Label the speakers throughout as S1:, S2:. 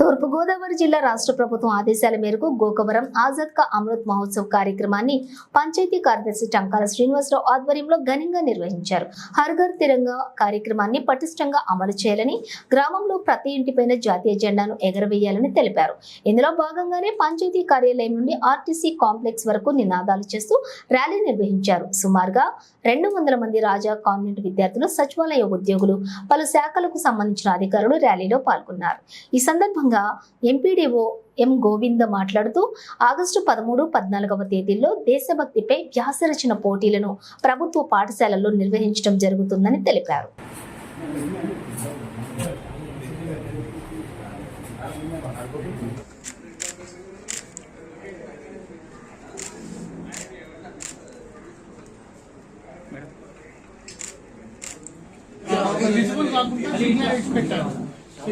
S1: తూర్పుగోదావరి జిల్లా రాష్ట్ర ప్రభుత్వం ఆదేశాల మేరకు గోకవరం ఆజాద్ కా అమృత్ మహోత్సవ్ కార్యక్రమాన్ని పంచాయతీ కార్యదర్శి టంకాల శ్రీనివాసరావు ఆధ్వర్యంలో ఘనంగా నిర్వహించారు. హర్ ఘర్ తిరంగా కార్యక్రమాన్ని పటిష్టంగా అమలు చేయాలని, గ్రామంలో ప్రతి ఇంటిపైన జాతీయ జెండాను ఎగరవేయాలని తెలిపారు. ఇందులో భాగంగానే పంచాయతీ కార్యాలయం నుండి ఆర్టీసీ కాంప్లెక్స్ వరకు నినాదాలు చేస్తూ ర్యాలీ నిర్వహించారు. సుమారుగా 200 మంది రాజా కాన్వెంట్ విద్యార్థులు, సచివాలయ ఉద్యోగులు, పలు శాఖలకు సంబంధించిన అధికారులు ర్యాలీలో పాల్గొన్నారు. ఈ సందర్భంగా ఎంపీడీఓ ఎం గోవింద మాట్లాడుతూ ఆగస్టు 13, 14వ తేదీల్లో దేశభక్తిపై వ్యాసరచన పోటీలను ప్రభుత్వ పాఠశాలల్లో నిర్వహించడం జరుగుతుందని తెలిపారు.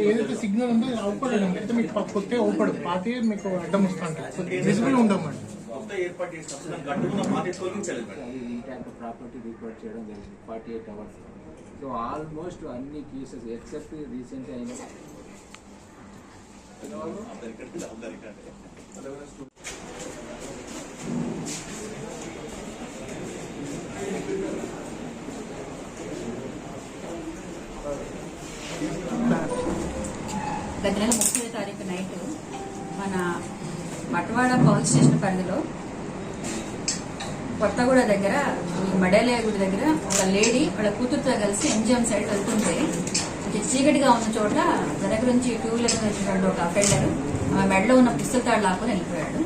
S2: ఏదైతే సిగ్నల్ ఉందో అవుపడడం అయితే మీకు కొత్తే అవుపడు పాతే మీకు అడ్డం వస్తుంటాయి విజిబుల్ ఉండమండి. ప్రాపర్టీ రిపోర్ట్ చేయడం జరిగింది 48 hours. సో ఆల్మోస్ట్ అన్ని కేసెస్ ఎక్సెప్ట్ రీసెంట్ అయిన
S3: గత నెల 30వ తారీఖు నైట్ మన మట్వాడ పోలీస్ స్టేషన్ పరిధిలో కొత్తగూడ దగ్గర ఈ మడేలయ్య గుడి దగ్గర ఒక లేడీ వాళ్ళ కూతురుతో కలిసి ఎంజిఎం సైడ్ వెళ్తుంటే చీకటిగా ఉన్న చోట వెనక నుంచి 2 వీలర్ వచ్చినటువంటి ఒక అఫెండర్ మెడలో ఉన్న పిస్తల్ తాడు లాక్కుని వెళ్ళిపోయాడు.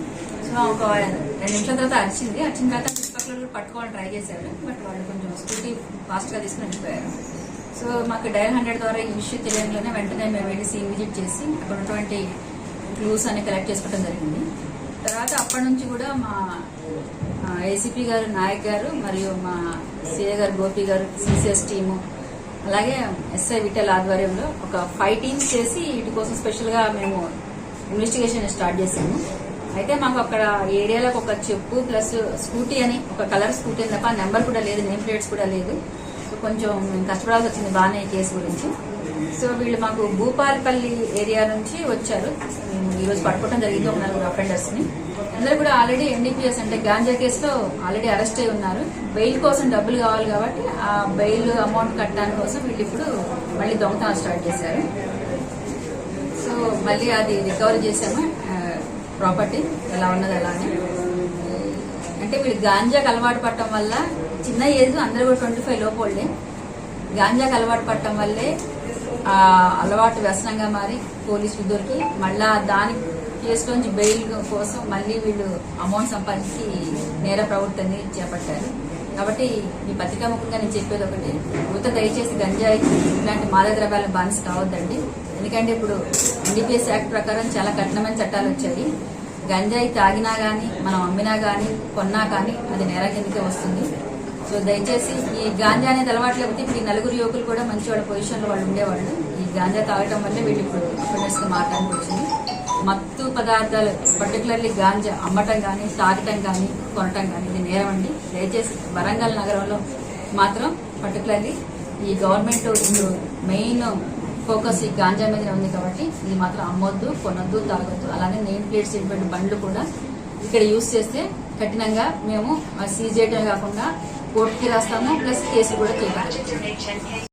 S3: సో ఒక 2 నిమిషాల తర్వాత అరిచింది. వచ్చిన తర్వాత చుట్టుపక్కల పట్టుకోవాలని ట్రై చేశారు. బట్ వాళ్ళు కొంచెం స్కూటీ ఫాస్ట్ గా తీసుకుని వెళ్ళిపోయారు. సో మాకు డయల్ 100 ద్వారా ఈ విషయం తెలియడంలోనే వెంటనే మేము వెళ్ళి సీన్ విజిట్ చేసి అక్కడ ఉన్నటువంటి క్లూస్ అన్ని కలెక్ట్ చేసుకోవడం జరిగింది. తర్వాత అప్పటి నుంచి కూడా మా ఏసీపీ గారు నాయక్ గారు మరియు మా సిఏ గారు గోపి గారు సిసిఎస్ టీము అలాగే ఎస్ఐ విఠల్ ఆధ్వర్యంలో ఒక 5 టీమ్స్ చేసి వీటి కోసం స్పెషల్ గా మేము ఇన్వెస్టిగేషన్ స్టార్ట్ చేసాము. అయితే మాకు అక్కడ ఏరియాలకు ఒక చెప్పు ప్లస్ స్కూటీ అని ఒక కలర్ స్కూటీ అని తప్ప నెంబర్ కూడా లేదు, నేమ్ ప్లేట్స్ కూడా లేదు. సో కొంచెం కష్టపడాల్సి వచ్చింది బాగానే ఈ కేసు గురించి. సో వీళ్ళు మాకు భూపాలపల్లి ఏరియా నుంచి వచ్చారు. ఈరోజు పట్టుకోవడం జరిగింది ఒక 4 అఫెండర్స్ ని. అందరూ కూడా ఆల్రెడీ ఎన్డీపీఎస్ అంటే గాంజా కేసులో ఆల్రెడీ అరెస్ట్ అయి ఉన్నారు. బెయిల్ కోసం డబ్బులు కావాలి కాబట్టి ఆ బెయిల్ అమౌంట్ కట్టడానికి కోసం వీళ్ళు ఇప్పుడు మళ్ళీ దొంగతనం స్టార్ట్ చేశారు. సో మళ్ళీ అది రికవరీ చేసాము ప్రాపర్టీ ఎలా ఉన్నది అలానే. అంటే వీళ్ళు గాంజాకి అలవాటు పడటం వల్ల చిన్న ఏజ్ అందరూ కూడా 25 లోపలే గాంజాకి అలవాటు పడటం వల్లే అలవాటు వ్యసనంగా మారి పోలీసు దొరికి మళ్ళా దాని కేసులోంచి బెయిల్ కోసం మళ్ళీ వీళ్ళు అమౌంట్ సంపాదించి నేర ప్రవృత్తిని చేపట్టారు. కాబట్టి ఈ పత్రికాముఖంగా నేను చెప్పేది ఒకటి, యువత దయచేసి గంజాయి ఇలాంటి మాదక ద్రవ్యాల బానిస కావద్దండి. ఎందుకంటే ఇప్పుడు ఎన్డీపీఎస్ యాక్ట్ ప్రకారం చాలా కఠినమైన చట్టాలు వచ్చాయి. గంజాయి తాగినా గానీ మనం అమ్మినా గానీ కొన్నా కానీ అది నేర కిందకే వస్తుంది. సో దయచేసి ఈ గాంజా అనేది అలవాటు లేకపోతే ఇప్పుడు ఈ 4 యువకులు కూడా మంచి వాళ్ళ పొజిషన్ లో వాళ్ళు ఉండేవాళ్ళు. ఈ గాంజా తాగటం వల్లే వీళ్ళు ఇప్పుడు అఫెండర్స్ గా మారడానికి వచ్చింది. మత్తు పదార్థాలు పర్టికులర్లీ గాంజా అమ్మటం కానీ తాగటం కానీ కొనటం కానీ ఇది నేరం అండి. దయచేసి వరంగల్ నగరంలో మాత్రం పర్టికులర్లీ ఈ గవర్నమెంట్ ఇప్పుడు మెయిన్ ఫోకస్ ఈ గాంజా మీద ఉంది కాబట్టి ఇది మాత్రం అమ్మొద్దు, కొనొద్దు, తాగొద్దు. అలానే నేమ్ ప్లేట్స్ ఇటువంటి బండ్లు కూడా ఇక్కడ యూజ్ చేస్తే కఠినంగా మేము సీజ్ చేయడమే కాకుండా కోర్టుకి రాస్తాము, ప్లస్ కేసులు కూడా చేయాలి.